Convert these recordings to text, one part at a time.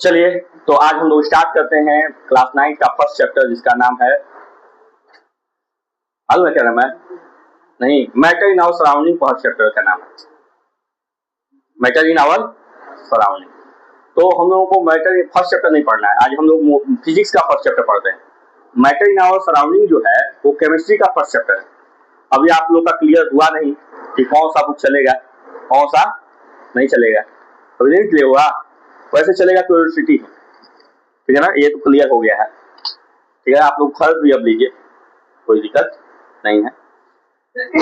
चलिए तो आज हम लोग स्टार्ट करते हैं क्लास 9 का फर्स्ट चैप्टर जिसका नाम है क्या नाम है नहीं matter in our surrounding. First chapter का नाम है मैटर इन आवर सराउंडिंग। तो हम लोगों को मैटर फर्स्ट चैप्टर नहीं पढ़ना है, आज हम लोग फिजिक्स का फर्स्ट चैप्टर पढ़ते हैं। मैटर इन आवर सराउंडिंग जो है वो केमिस्ट्री का फर्स्ट चैप्टर है। अभी आप लोग का क्लियर हुआ नहीं कि कौन सा बुक चलेगा कौन सा नहीं चलेगा, अभी नहीं क्लियर हुआ। वैसे चलेगा क्यूरियोसिटी, ठीक है ना, ये तो क्लियर हो गया है। ठीक है, आप लोग खर्च भी अब लीजिए, कोई दिक्कत नहीं है।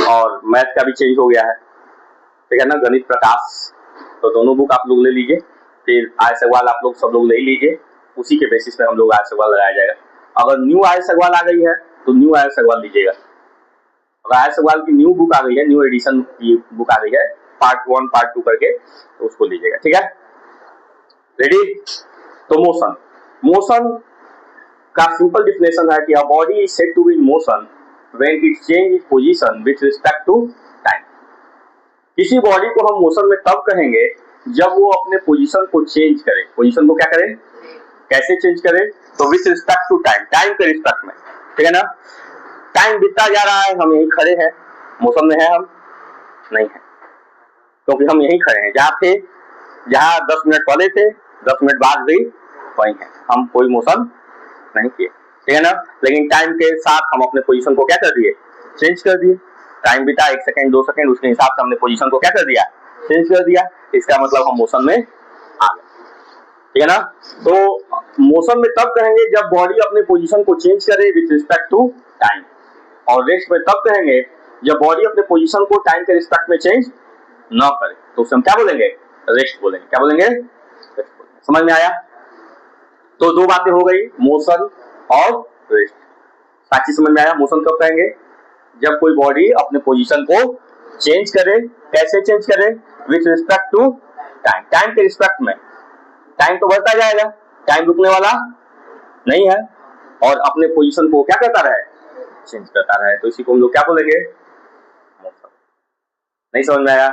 और मैथ का भी चेंज हो गया है, ठीक है ना, गणित प्रकाश, तो दोनों बुक आप लोग ले लीजिए। फिर आय सवाल आप लोग सब लोग ले लीजिए, उसी के बेसिस पे हम लोग आय सवाल लगाया जाएगा। अगर न्यू आय सवाल आ गई है तो न्यू आय सवाल लीजिएगा। अगर आय सवाल की न्यू बुक आ गई है, न्यू एडिशन की बुक आ गई है पार्ट 1 पार्ट 2 करके, तो उसको लीजिएगा। ठीक है, रेडी। तो मोशन का सिंपल डिफिनेशन है कि a body is said to be in motion when it change its position with respect to time. किसी बॉडी को हम मोशन में तब कहेंगे जब वो अपने पोजीशन को चेंज करे। पोजीशन को क्या करे, कैसे चेंज करे, तो with respect to time, time के रिस्पेक्ट में, ठीक है ना। टाइम बीतता जा रहा है, हम यहीं खड़े हैं, मोशन में है हम नहीं है, क्योंकि हम यहीं खड़े हैं जहाँ थे, जहाँ 10 मिनट पहले थे 10 मिनट बाद भी वहीं है, हम कोई मोशन नहीं किए, ठीक है ना। लेकिन टाइम के साथ हम अपने पोजीशन को क्या कर दिए, चेंज कर दिए। टाइम बीता 1 सेकंड 2 सेकंड, उसके हिसाब से हमने पोजीशन को क्या कर दिया, चेंज कर दिया। इसका मतलब हम मोशन में आ गए, ठीक है ना। तो मोशन में तब कहेंगे जब बॉडी अपने पोजीशन को चेंज करे विथ रिस्पेक्ट टू टाइम, और रेस्ट में तब कहेंगे जब बॉडी अपने पोजीशन को टाइम के रिस्पेक्ट में चेंज न करे, तो उसे हम क्या बोलेंगे, रेस्ट बोलेंगे। क्या बोलेंगे, समझ में आया। तो दो बातें हो गई, मोशन और रेस्ट। साक्षी समझ में आया। मोशन कब कहेंगे, जब कोई बॉडी अपने पोजीशन को चेंज करे, कैसे चेंज करे, with respect to time, time के रिस्पेक्ट में। टाइम तो बढ़ता जाएगा, टाइम रुकने वाला नहीं है, और अपने पोजीशन को क्या करता रहे, चेंज करता रहे, तो इसी को हम लोग क्या बोलेंगे, मोशन। नहीं समझ में आया,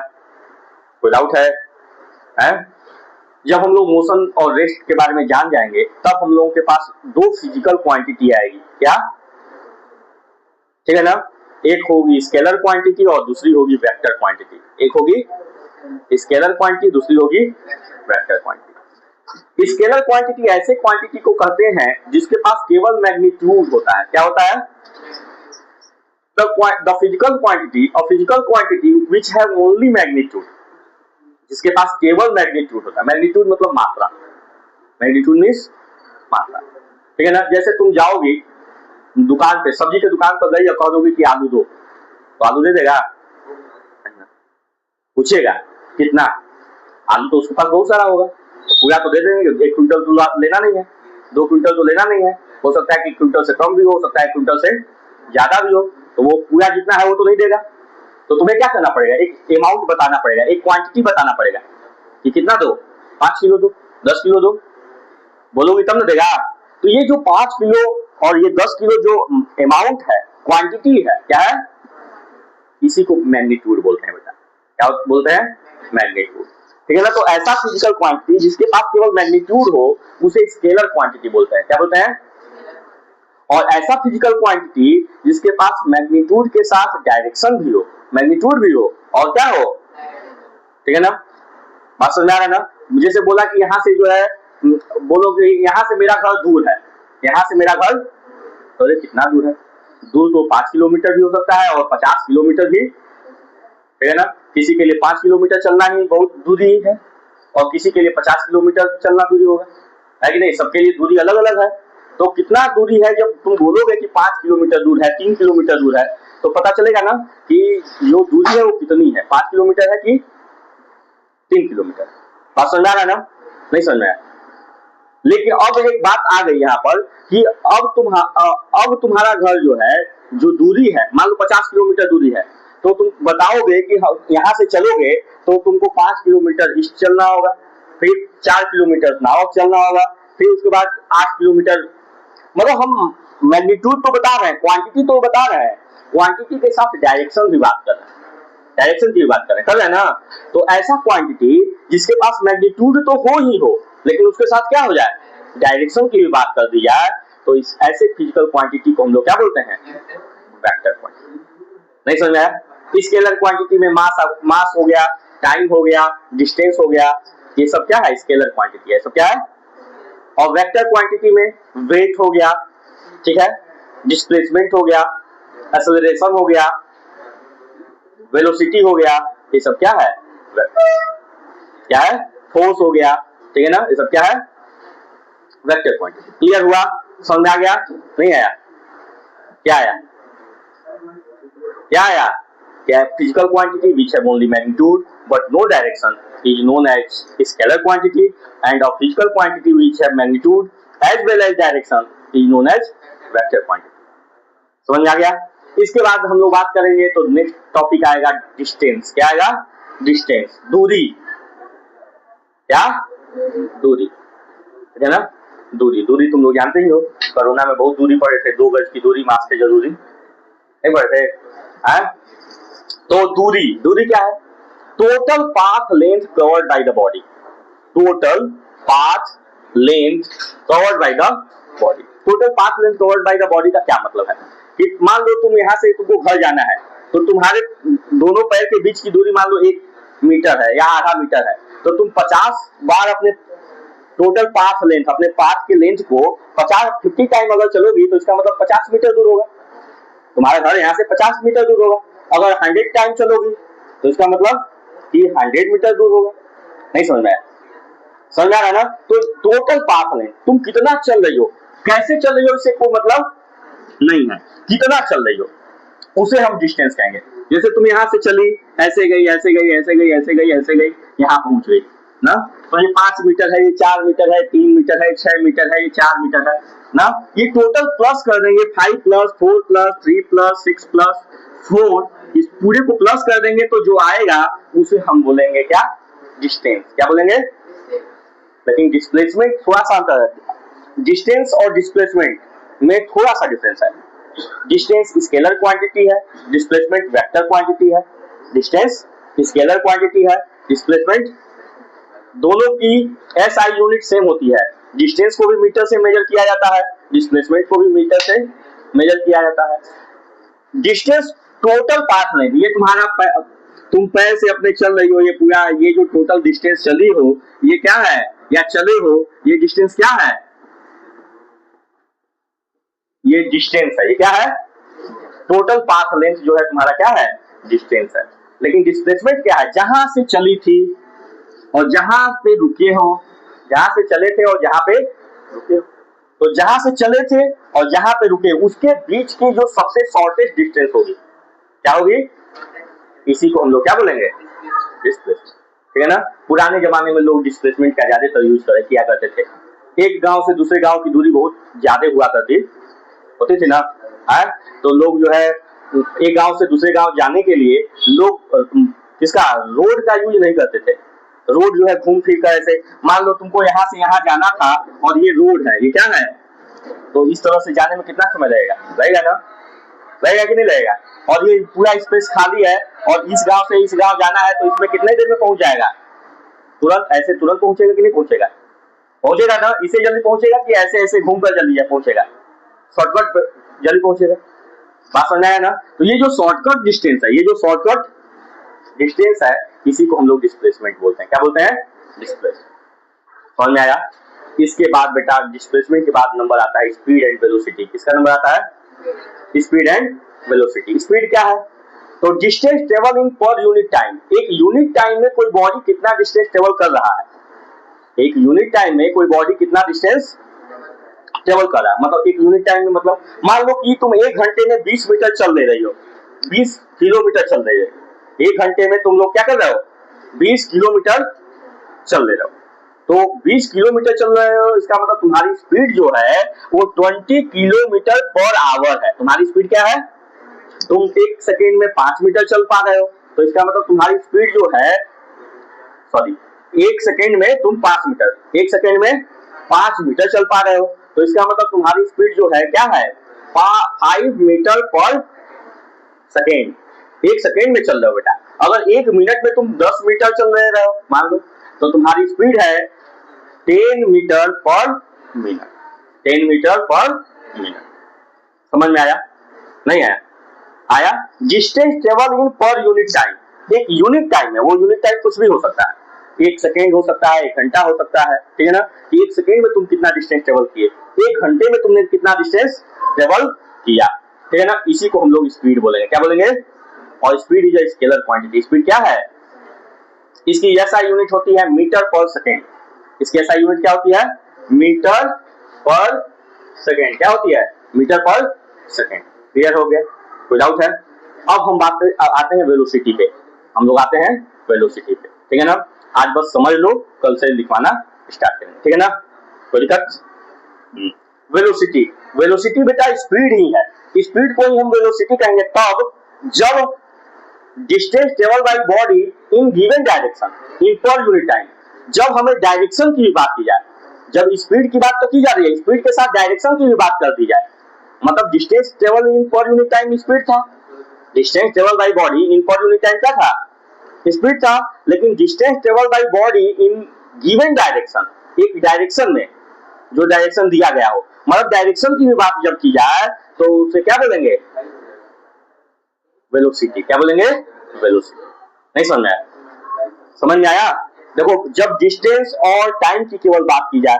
कोई डाउट है? जब हम लोग मोशन और रेस्ट के बारे में जान जाएंगे तब हम लोगों के पास दो फिजिकल क्वांटिटी आएगी, क्या, ठीक है ना। एक होगी स्केलर क्वांटिटी और दूसरी होगी वेक्टर क्वांटिटी। एक होगी स्केलर क्वांटिटी, दूसरी होगी वेक्टर क्वांटिटी। स्केलर क्वांटिटी ऐसे क्वांटिटी को कहते हैं जिसके पास केवल मैग्नीट्यूड होता है। क्या होता है, the physical quantity which have only magnitude, जिसके पास केवल मैग्नीट्यूड होता है। मैग्नीट्यूड मतलब मात्रा, मैग्नीट्यूड मींस मात्रा, ठीक है ना। जैसे तुम जाओगी दुकान पे, सब्जी के दुकान पर गई और कह दोगे कि आलू दो, तो आलू दे देगा, पूछेगा कितना, आलू तो उसके पास बहुत सारा होगा, पूरा तो दे देंगे। 1 क्विंटल तो लेना नहीं है, 2 क्विंटल तो लेना नहीं है, हो सकता है कि क्विंटल से कम भी हो सकता है क्विंटल से ज्यादा भी हो, तो वो पूरा जितना है वो तो नहीं देगा। तो तुम्हें क्या करना पड़ेगा, एक अमाउंट बताना पड़ेगा, एक क्वांटिटी बताना पड़ेगा कि कितना दो, 5 किलो दो, 10 किलो दो, बोलोगे तब ना देगा। तो ये जो 5 किलो और ये 10 किलो जो अमाउंट है, क्वांटिटी है, क्या है, इसी को मैग्नीट्यूड बोलते हैं बेटा। क्या बोलते हैं, मैग्नीट्यूड, ठीक है ना। तो ऐसा फिजिकल क्वांटिटी जिसके पास केवल मैग्नीट्यूड हो उसे स्केलर क्वांटिटी बोलते हैं। क्या बोलते हैं, और ऐसा फिजिकल क्वांटिटी जिसके पास मैग्नीट्यूड के साथ डायरेक्शन भी हो, मैग्नीट्यूड भी हो और क्या हो, ठीक है ना। बात समझ आ रहा है ना। जैसे बोला कि यहाँ से जो है, बोलो कि यहाँ से मेरा घर दूर है, यहाँ से मेरा घर, तो कितना दूर है, दूर तो 5 किलोमीटर भी हो सकता है और 50 किलोमीटर भी, ठीक है ना। किसी के लिए 5 किलोमीटर चलना ही बहुत दूरी है और किसी के लिए 50 किलोमीटर चलना दूरी होगा, है कि नहीं, सबके लिए दूरी अलग अलग है। तो कितना दूरी है, जब तुम बोलोगे कि 5 किलोमीटर दूर है, 3 किलोमीटर दूर है, तो पता चलेगा ना कि जो दूरी है वो कितनी है, 5 किलोमीटर है कि 3 किलोमीटर। बात समझ आ रहा है ना, नहीं समझ में आया। लेकिन अब एक बात आ गई यहाँ पर कि अब तुम्हारा घर जो है, जो दूरी है, मान लो 50 किलोमीटर दूरी है, तो तुम बताओगे कि यहाँ से चलोगे तो तुमको 5 किलोमीटर ईस्ट चलना होगा, फिर 4 किलोमीटर नाव चलना होगा, फिर उसके बाद 8 किलोमीटर, मतलब हम मैग्नीट्यूड तो बता रहे हैं, क्वांटिटी तो बता रहे हैं, क्वांटिटी के साथ डायरेक्शन भी बात कर रहे हैं, डायरेक्शन की भी बात कर रहे हैं ना। तो ऐसा क्वांटिटी जिसके पास मैग्नीट्यूड तो हो ही हो, लेकिन उसके साथ क्या हो जाए, डायरेक्शन की भी बात कर दी जाए, तो इस ऐसे फिजिकल क्वांटिटी को हम लोग क्या बोलते हैं, वेक्टर क्वांटिटी। नहीं समझ में आया? स्केलर क्वांटिटी में मास हो गया, टाइम हो गया, डिस्टेंस हो गया, ये सब क्या है, स्केलर क्वांटिटी है, सब क्या है। और वेक्टर क्वांटिटी में वेट हो गया, ठीक है, डिस्प्लेसमेंट हो गया, एक्सेलरेशन हो गया, वेलोसिटी हो गया, ये सब क्या है, क्या है, फोर्स हो गया, ठीक है ना, ये सब क्या है, वेक्टर क्वांटिटी। क्लियर हुआ, समझ में आ गया, नहीं आया, क्या आया, क्या आया, क्या physical quantity which have only magnitude but no direction is known as scalar quantity and a physical quantity which have magnitude as well as direction is known as vector quantity। समझ में आ गया? इसके बाद हम लोग बात करेंगे तो नेक्स्ट टॉपिक आएगा डिस्टेंस। क्या आएगा, डिस्टेंस, दूरी, क्या, दूरी, ठीक है ना, दूरी, दूरी तुम लोग जानते ही हो, कोरोना में बहुत दूरी पड़े थे, 2 गज की दूरी, मास्क है जरूरी, नहीं पड़े थे, है? तो दूरी, दूरी क्या है, total path length covered by the body, total path length covered by the body. Total path length covered by the body का क्या मतलब है कि मान लो तुम यहाँ से, तुमको घर जाना है, तो तुम्हारे दोनों पैर के बीच की दूरी मान लो 1 मीटर है या आधा मीटर है, तो तुम 50 बार अपने टोटल पाथ लेंथ, अपने पाथ के लेंथ को 50 टाइम अगर चलोगी तो इसका मतलब 50 मीटर दूर होगा, तुम्हारा घर यहाँ से 50 मीटर दूर होगा। अगर 100 टाइम चलोगी तो इसका मतलब कि 100 मीटर दूर होगा। नहीं समझ में आया, समझ आ रहा है ना। तो टोटल पाथ लेंथ, तुम कितना चल रही हो, कैसे चल रही हो, इससे कोई मतलब नहीं है, कितना चल रही हो उसे हम डिस्टेंस कहेंगे। जैसे तुम यहाँ से चली, ऐसे गई, ऐसे गई, ऐसे गई, ऐसे गई, ऐसे गई, यहाँ पहुंच गई ना, तो ये 5 मीटर है, ये 4 मीटर है, 3 मीटर है, 6 मीटर है, ये 4 मीटर है ना। ये टोटल प्लस कर देंगे, 5 प्लस 4 प्लस 3 प्लस 6 प्लस 4, इस पूरे को प्लस कर देंगे तो जो आएगा उसे हम बोलेंगे क्या, डिस्टेंस। क्या बोलेंगे, लेकिन डिस्प्लेसमेंट थोड़ा सा अंतर है, डिस्टेंस और डिस्प्लेसमेंट में थोड़ा सा डिफरेंस है। डिस्टेंस स्केलर क्वांटिटी है, डिस्प्लेसमेंट वेक्टर क्वांटिटी है। डिस्टेंस स्केलर क्वांटिटी है, डिस्प्लेसमेंट, दोनों की एसआई यूनिट सेम होती है। डिस्टेंस को भी मीटर से मेजर किया जाता है, डिस्प्लेसमेंट को भी मीटर से मेजर किया जाता है। डिस्टेंस टोटल पाथ लेंथ, ये तुम्हारा तुम पैर से अपने चल रही हो, ये पूरा, ये जो टोटल डिस्टेंस चली हो, ये क्या है, या चले हो, ये डिस्टेंस क्या है, ये डिस्टेंस है, ये क्या है, टोटल पाथ लेंथ जो है तुम्हारा क्या है, डिस्टेंस है। लेकिन डिस्प्लेसमेंट क्या है, जहां से चली थी और जहां पे रुके हो, जहां से चले थे और जहां पे रुके हो, तो जहां से चले थे और जहां पे रुके उसके बीच की जो सबसे शॉर्टेस्ट डिस्टेंस होगी, क्या होगी, इसी को हम लोग क्या बोलेंगे, डिस्प्लेसमेंट, ठीक है ना। पुराने जमाने में लोग डिस्प्लेसमेंट का ज्यादातर यूज किया करते थे। एक गांव से दूसरे गांव की दूरी बहुत ज्यादा हुआ करती होती थी ना, है, तो लोग जो है एक गांव से दूसरे गांव जाने के लिए लोग किसका, रोड का यूज नहीं करते थे। रोड जो है घूम फिर कर ऐसे, मान लो तुमको यहाँ से यहाँ जाना था और ये रोड है, ये क्या है, तो इस तरह से जाने में कितना समय लगेगा, लगेगा ना, लगेगा कि नहीं लगेगा। और ये पूरा स्पेस खाली है और इस गांव से इस गांव जाना है, तो इसमें कितने देर में पहुंच जाएगा, तुरंत, ऐसे तुरंत पहुंचेगा कि नहीं पहुंचेगा, पहुंचेगा ना, इससे जल्दी पहुंचेगा कि ऐसे ऐसे घूम कर जल्दी पहुंचेगा, शॉर्टकट जल्दी पहुंचेगा, बात समझ आया ना। तो ये जो शॉर्टकट डिस्टेंस है, ये जो शॉर्टकट डिस्टेंस है, इसी को हम लोग डिस्प्लेसमेंट बोलते हैं। क्या बोलते हैं, डिस्प्लेसमेंट, समझ में आया। इसके बाद बेटा डिस्प्लेसमेंट के बाद नंबर आता है स्पीड एंड वेलोसिटी। किसका नंबर आता है, स्पीड एंड वेलोसिटी। स्पीड क्या है, तो distance travel in per unit time, एक यूनिट टाइम में कोई बॉडी कितना डिस्टेंस ट्रेवल कर रहा है, एक यूनिट टाइम में कोई बॉडी कितना डिस्टेंस ट्रेवल कर रहा है, मतलब एक यूनिट टाइम में, मतलब मान लो कि तुम 1 घंटे में 20 मीटर चल ले रही हो, 20 किलोमीटर चल रही है, 1 घंटे में तुम लोग क्या कर रहे हो, 20 किलोमीटर चल ले रहे हो, तो 20 किलोमीटर चल रहे हो, इसका मतलब तुम्हारी स्पीड जो है वो 20 किलोमीटर पर आवर है। तुम्हारी स्पीड क्या है, तुम 1 सेकेंड में 5 मीटर चल पा रहे हो, तो इसका मतलब तुम्हारी स्पीड जो है, सॉरी, 1 सेकेंड में तुम 5 मीटर, 1 सेकेंड में 5 मीटर चल पा रहे हो, तो इसका मतलब तुम्हारी स्पीड जो है क्या है, 5 मीटर पर सेकेंड, 1 सेकेंड में चल रहे हो बेटा। अगर 1 मिनट में तुम 10 मीटर चल रहे हो मान लो, तो तुम्हारी स्पीड है 10 मीटर पर मिनट, 10 मीटर पर मिनट। समझ में आया? नहीं आया? आया? Distance travel in per unit time, एक यूनिट टाइम है, वो यूनिट टाइम कुछ भी हो सकता है, 1 सेकेंड हो सकता है, 1 घंटा हो सकता है, ठीक है ना। 1 सेकेंड में तुम कितना डिस्टेंस ट्रेवल किए, 1 घंटे में तुमने कितना डिस्टेंस ट्रेवल किया, ठीक है ना। इसी को हम लोग स्पीड बोलेंगे। क्या बोलेंगे? और speed is a scalar quantity. Speed क्या है? इसकी एसआई यूनिट होती है मीटर पर सेकेंड। इसकी एसआई यूनिट क्या होती है? मीटर पर सेकेंड। क्या होती है? मीटर पर सेकेंड। क्लियर हो गया? कोई डाउट है? अब हम बात आते हैं वेलोसिटी पे। हम लोग आते हैं वेलोसिटी पे, ठीक है ना। आज बस समझ लो, कल से लिखवाना स्टार्ट करेंगे, ठीक है ना। कोई दिक्कत? वेलोसिटी, वेलोसिटी बेटा स्पीड ही है। स्पीड को ही हम वेलोसिटी कहेंगे तब जब distance travel by body in given direction in per unit time. जब हमें डायरेक्शन की भी बात की जाए, जब स्पीड की बात तो की जा रही है, स्पीड के साथ डायरेक्शन की भी बात कर दी जाए, मतलब distance travel in per unit time speed था, distance travel by body in per unit time क्या था? स्पीड था। लेकिन distance travel by body in given direction, एक डायरेक्शन में जो डायरेक्शन दिया गया हो, मतलब डायरेक्शन की भी बात जब की जाए तो उसे क्या बोलेंगे? वेलोसिटी। क्या बोलेंगे? वेलोसिटी। नहीं समझ में आया? समझ में आया? देखो, जब डिस्टेंस और टाइम की केवल बात की जाए,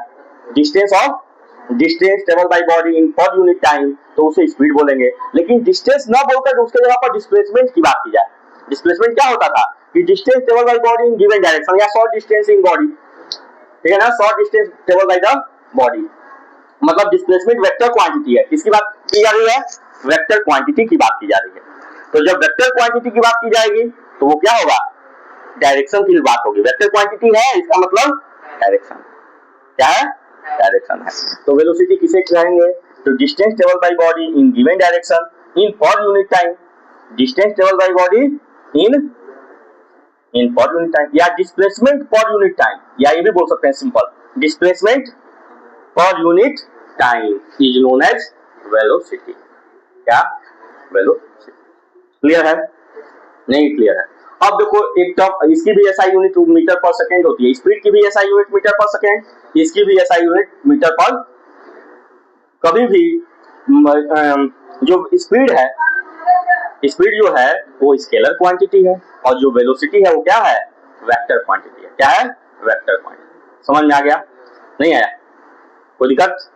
डिस्टेंस और distance travel by body in per unit time, तो उसे स्पीड बोलेंगे। लेकिन डिस्टेंस ना बोलकर उसके जगह पर डिस्प्लेसमेंट की बात की जाए, डिस्प्लेसमेंट क्या होता था कि distance travel by body in given direction या शॉर्ट डिस्टेंस इन बॉडी, ठीक है ना। Short distance travel bye the body, मतलब डिस्प्लेसमेंट वेक्टर क्वांटिटी है। किसकी बात की जा रही है? वेक्टर क्वांटिटी की बात की जा रही है। तो जब वेक्टर क्वांटिटी की बात की जाएगी तो वो क्या होगा? डायरेक्शन की बात होगी। वेक्टर क्वांटिटी है, इसका मतलब डायरेक्शन। क्या है? डायरेक्शन है। तो वेलोसिटी किसे कहेंगे? तो distance travel by body in given direction in per unit time, distance travel by body in per unit time, या डिस्प्लेसमेंट पर यूनिट टाइम, या ये भी बोल सकते हैं simple, displacement per unit time is known as velocity. क्या? Velocity. Clear है? नहीं क्लियर है? अब देखो, एक टर्म, इसकी भी एसआई यूनिट मीटर पर सेकेंड होती है, स्पीड की भी एसआई यूनिट मीटर पर सेकेंड, इसकी भी एसआई यूनिट मीटर पर। कभी भी जो स्पीड है, स्पीड जो है वो स्केलर क्वांटिटी है, और जो वेलोसिटी है वो क्या है? वेक्टर क्वांटिटी है। क्या है? Vector quantity. समझ में आ गया? नहीं आया? कोई दिक्कत?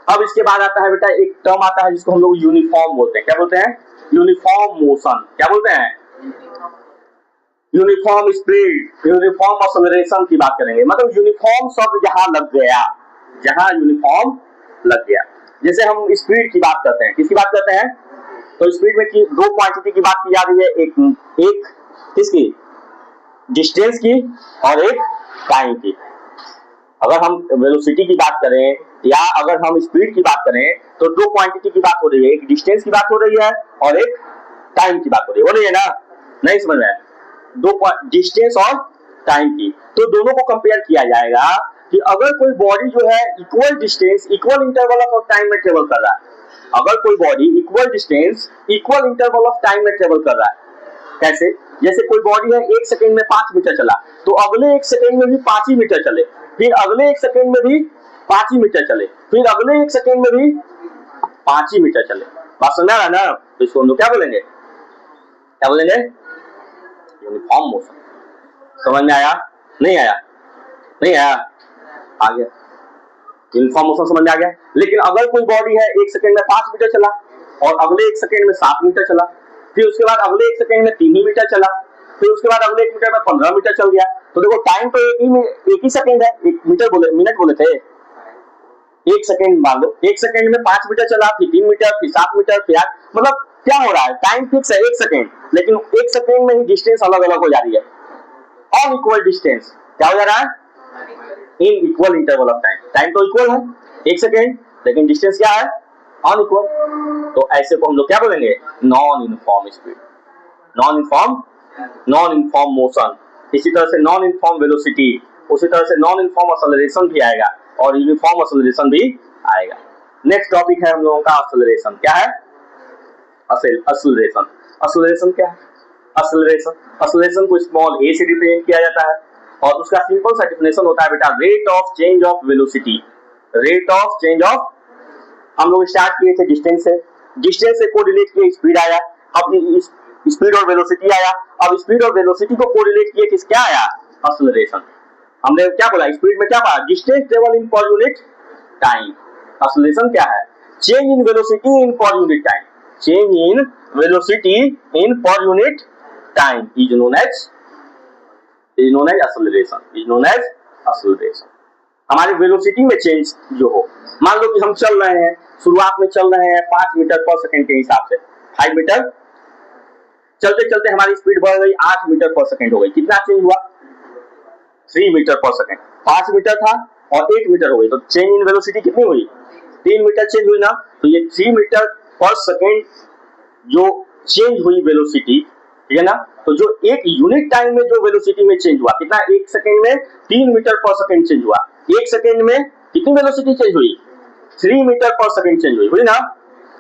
अब इसके बाद आता है बेटा एक टर्म आता है जिसको हम लोग यूनिफॉर्म बोलते हैं। क्या बोलते हैं? Uniform motion. क्या बोलते हैं? यूनिफॉर्म स्पीड, यूनिफॉर्म एक्सेलरेशन की बात करेंगे। मतलब यूनिफॉर्म शब्द जहां लग गया, जहां यूनिफॉर्म लग गया, जैसे हम स्पीड की बात करते हैं, किसकी बात करते हैं? तो स्पीड में दो क्वांटिटी की बात की जा रही है, एक किसकी? डिस्टेंस की, और एक टाइम की। अगर हम वेलोसिटी की बात करें या अगर हम स्पीड की बात करें तो दो क्वांटिटी की बात हो रही है, एक डिस्टेंस की बात हो रही है और एक टाइम की बात हो रही है ना। नहीं समझ में? दो डिस्टेंस और टाइम की, तो दोनों को कंपेयर किया जाएगा कि अगर कोई बॉडी जो है equal distance equal interval of time में ट्रेवल कर रहा है, अगर कोई body equal distance equal interval of time में ट्रेवल कर रहा है, कैसे? जैसे कोई बॉडी है 1 सेकंड में 5 मीटर चला, तो अगले 1 सेकंड में भी 5 ही मीटर चले, फिर अगले 1 सेकंड में भी 5 ही मीटर चले, फिर अगले 1 सेकंड में भी 5 ही मीटर चले। बात समझ आ रहा है ना? तो इसको हम लोग क्या बोलेंगे? क्या बोलेंगे? Uniform motion. समझ में आया? नहीं आया? नहीं आया? आ गया? यूनिफॉर्म मोशन समझ में आ गया। लेकिन अगर कोई बॉडी है 1 सेकंड में 5 मीटर चला और अगले 1 सेकंड में 7 मीटर चला, फिर उसके बाद अगले 1 सेकंड में 3 ही मीटर चला, फिर उसके बाद अगले 1 मीटर में 15 मीटर चल गया, तो देखो टाइम तो एक ही सेकंड है, एक मीटर बोले, मिनट बोले थे, 1 सेकंड मान लो, 1 सेकंड में 5 मीटर चला, फिर 3 मीटर, फिर 7 मीटर, फिर 8, मतलब क्या हो रहा है? टाइम फिक्स है 1 सेकंड, लेकिन 1 सेकंड में ही डिस्टेंस अलग अलग हो जा रही है, अनइक्वल डिस्टेंस। क्या हो जा रहा है? In equal interval of time. Time तो इक्वल है 1 सेकंड, लेकिन डिस्टेंस क्या है? अनइक्वल। तो ऐसे को हम लोग क्या बोलेंगे? Non uniform speed, non uniform motion. इसी तरह से नॉन यूनिफॉर्म वेलोसिटी, उसी तरह से नॉन यूनिफॉर्म एक्सेलरेशन भी आएगा और यूनिफॉर्म एक्सेलरेशन भी आएगा। नेक्स्ट टॉपिक है हम लोगों का एक्सेलरेशन। क्या है? एक्सेलरेशन। एक्सेलरेशन क्या है? एक्सेलरेशन को स्मॉल a से रिप्रेजेंट किया जाता है और उसका सिंपल सा डेफिनेशन होता है बेटा rate of change of velocity. Rate of change of, हम लोग स्टार्ट किए थे डिस्टेंस से कोरिलेट किए स्पीड आया, अब स्पीड और वेलोसिटी आया, अब स्पीड और वेलोसिटी को कोरिलेट किए किस क्या आया, एक्सेलरेशन। हमने क्या बोला, स्पीड में क्या पढ़ा, distance travel in per unit time. Acceleration क्या है, change in velocity in per unit time, change in velocity in per unit time is known as acceleration. हमारी वेलोसिटी में चेंज जो हो, मान लो कि हम चल रहे हैं, शुरुआत में चल रहे हैं 5 मीटर पर सेकंड के हिसाब से, 5 मीटर, चलते चलते हमारी स्पीड बढ़ गई 8 मीटर पर सेकंड हो गई, कितना चेंज हुआ, 3 मीटर पर सेकंड। 5 मीटर था और 8 मीटर हो गई, तो चेंज इन वेलोसिटी कितनी हुई, 3 मीटर चेंज हुई ना। तो ये 3 मीटर पर सेकंड जो चेंज हुई वेलोसिटी, ठीक है ना, तो जो एक यूनिट टाइम में जो वेलोसिटी में चेंज हुआ कितना, 1 सेकंड में 3 मीटर पर सेकंड चेंज हुआ, 1 सेकंड में कितनी वेलोसिटी चेंज हुई, 3 मीटर पर सेकंड चेंज हुई ना।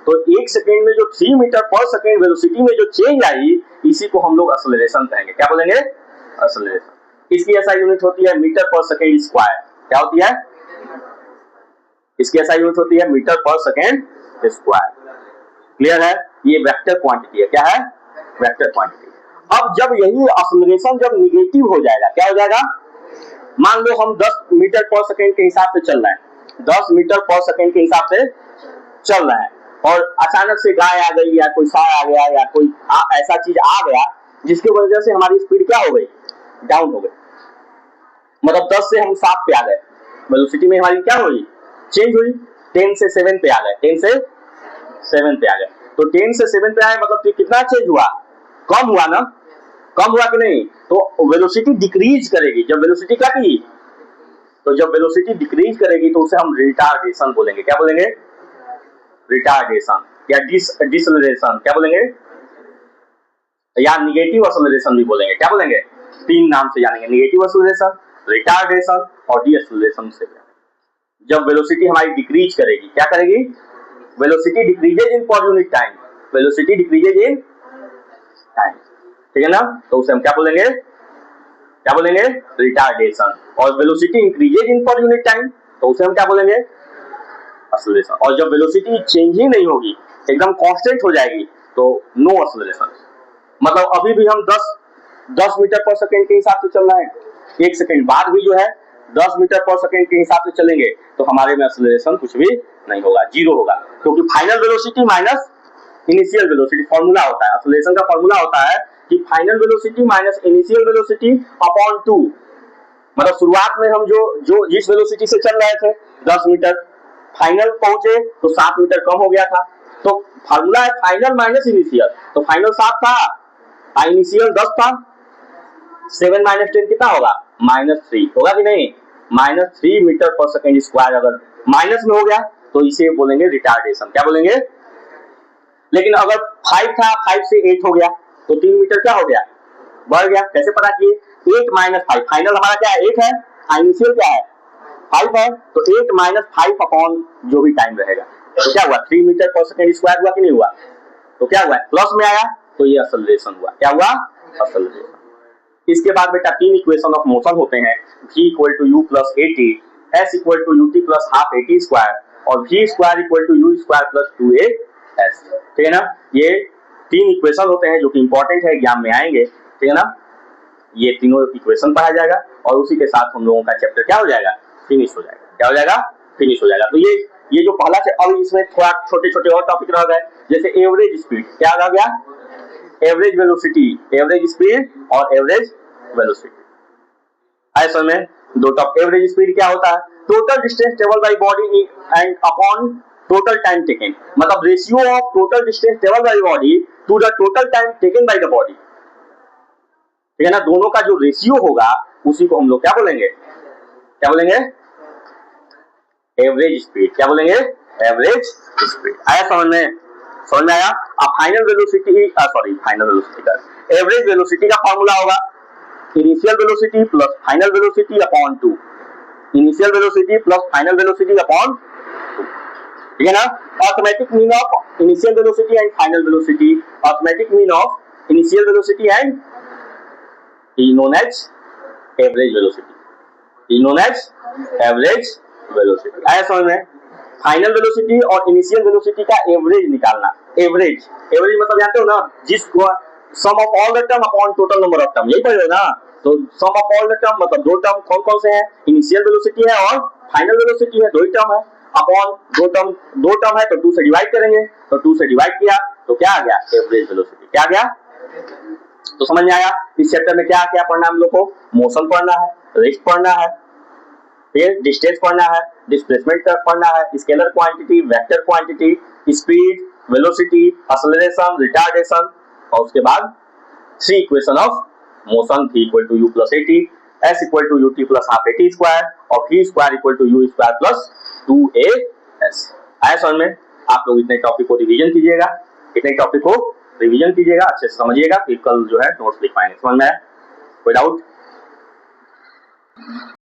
तो 1 सेकंड में जो 3 मीटर पर सेकंड वेलोसिटी में जो चेंज आई, इसी को हम लोग एक्सेलरेशन कहेंगे। क्या बोलेंगे, एक्सेलरेशन। इसकी ऐसा यूनिट होती है मीटर पर सेकंड स्क्वायर। क्या होती है, इसकी ऐसा यूनिट होती है मीटर पर सेकंड स्क्वायर। क्लियर है, ये वेक्टर क्वांटिटी है। क्या है, वेक्टर क्वांटिटी। अब जब यही एक्सेलरेशन जब निगेटिव हो जाएगा, क्या हो जाएगा, मान लो हम 10 मीटर पर सेकंड के हिसाब से चल रहे हैं, 10 मीटर पर सेकंड के हिसाब से चल रहे हैं और अचानक से गाय आ गई या कोई सांड आ गया या कोई ऐसा चीज आ गया जिसकी वजह से हमारी स्पीड क्या हो गई, डाउन हो गई, मतलब 10 से हम 7 पे आ गए, वेलोसिटी में हमारी क्या हुई, चेंज हुई, 10 से 7 पे आ गए, 10 से 7 पे आ गए। तो 10 से 7 पे आए मतलब कितना चेंज हुआ, कम हुआ ना, कम हुआ कि नहीं। तो वेलोसिटी डिक्रीज करेगी, जब वेलोसिटी क्या की, तो जब वेलोसिटी डिक्रीज करेगी तो उसे हम रिटार्डेशन बोलेंगे। क्या बोलेंगे, रिटार्डेशन या डिसलेरेशन, क्या बोलेंगे, या निगेटिव एक्सेलरेशन भी बोलेंगे। क्या बोलेंगे, 3 नाम से जानेंगे, निगेटिव एक्सेलरेशन, रिटार्डेशन और डिसलेरेशन से। जब वेलोसिटी हमारी डिक्रीज करेगी, क्या करेगी, velocity decreases in per unit time, velocity decreases in time, ठीक है ना, तो उसे हम क्या बोलेंगे, क्या बोलेंगे, रिटार्डेशन। और वेलोसिटी इंक्रीजेज इन पर यूनिट टाइम, तो उसे हम क्या बोलेंगे, एक्सेलरेशन। और जब वेलोसिटी चेंज ही नहीं होगी, एकदम कांस्टेंट हो जाएगी, तो नो एक्सेलरेशन। मतलब अभी भी हम 10 मीटर पर सेकंड के हिसाब से चल रहे हैं, 1 सेकंड बाद भी जो है 10 मीटर पर सेकंड के हिसाब से चलेंगे तो हमारे में एक्सेलरेशन कुछ भी नहीं होगा, जीरो होगा, क्योंकि final velocity minus initial velocity formula होता है, एक्सेलरेशन का फॉर्मूला होता है कि final velocity minus initial velocity upon 2। मतलब शुरुआत में हम जो जिस वेलोसिटी से चल रहे थे 10 मीटर, फाइनल पहुंचे तो 7 मीटर कम हो गया था, तो फार्मूला है फाइनल माइनस इनिशियल, तो फाइनल 7 था, इनिशियल 10 था, 7 माइनस 10 कितना होगा, -3 होगा कि नहीं, -3 मीटर पर सेकंड स्क्वायर अगर माइनस में हो गया तो इसे बोलेंगे रिटार्डेशन। क्या बोलेंगे, लेकिन अगर 5 था, 5 से 8 हो गया तो 3 मीटर क्या हो गया, बढ़ गया। कैसे पता किए, 8 माइनस 5, फाइनल हमारा क्या है 8 है, इनिशियल क्या है 5 है, तो 8 माइनस 5 अपॉन जो भी टाइम रहेगा, तो क्या हुआ 3 मीटर पर सेकंड स्क्वायर हुआ कि नहीं हुआ, तो क्या हुआ प्लस में आया, तो ये एक्सेलरेशन हुआ। क्या हुआ, एक्सेलरेशन। इसके बाद बेटा 3 इक्वेशन ऑफ मोशन होते हैं, v equal to u plus at, s equal to ut plus half at square और v square equal to u square plus 2as, ठीक है ना। ये 3 इक्वेशन होते हैं जो कि इंपॉर्टेंट है, एग्जाम में आएंगे, ठीक है ना। ये तीनों इक्वेशन पढ़ा जाएगा और उसी के साथ हम लोगों का चैप्टर क्या हो जाएगा, फिनिश हो जाएगा। क्या हो जाएगा, फिनिश हो जाएगा। तो ये जो पहला से, अब इसमें थोड़ा छोटे छोटे और टॉपिक रह गए, जैसे एवरेज स्पीड, क्या रह गया, एवरेज वेलोसिटी, एवरेज स्पीड और एवरेज वेलोसिटी। ऐसे में दो टॉप, एवरेज स्पीड क्या होता है, total distance travel by body and upon total time taken, मतलब ratio of total distance travel by body to the total time taken by the body, ठीक है ना। दोनों का जो रेशियो होगा उसी को हम लोग क्या बोलेंगे, क्या बोलेंगे, एवरेज स्पीड। क्या बोलेंगे, एवरेज स्पीड। आया समझ में, समझ में आया। अब फाइनल वेलोसिटी, फाइनल वेलोसिटी का एवरेज वेलोसिटी का फॉर्मूला होगा initial velocity plus final velocity upon 2, initial velocity plus final velocity upon 2, ठीक है ना। Arithmetic mean of initial velocity and final velocity, arithmetic mean of initial velocity and is known as average velocity, is known as average velocity. आया समझ में? Final velocity और initial velocity का average निकालना। Average average मतलब जानते हो ना, जिस sum of all the term upon total number of term, यही पढ़े हो ना। तो sum of all the term मतलब दो टर्म कौन कौन से हैं, इनिशियल वेलोसिटी है और फाइनल वेलोसिटी है, दो ही टर्म है। अपॉन दो टर्म है तो 2 से डिवाइड करेंगे, तो 2 से डिवाइड किया तो क्या आ गया, एवरेज वेलोसिटी। क्या आ गया? तो समझ में आया इस चैप्टर में क्या क्या पढ़ना है हम लोग को? मोशन पढ़ना है, रेस्ट पढ़ना है, फिर डिस्टेंस पढ़ना है, डिस्प्लेसमेंट पढ़ना है, scalar quantity, vector quantity, speed, velocity, acceleration, retardation, और उसके बाद 3 equation of motion, v equal to u plus at, s equal to ut plus half at square और v square equal to u square plus 2as। आया समझ में? आप लोग इतने टॉपिक को रिवीजन कीजिएगा, इतने टॉपिक को रिवीजन कीजिएगा, अच्छे से समझिएगा, फिर कल जो है नोट्स लिख पाएंगे। समझ में आया? कोई डाउट?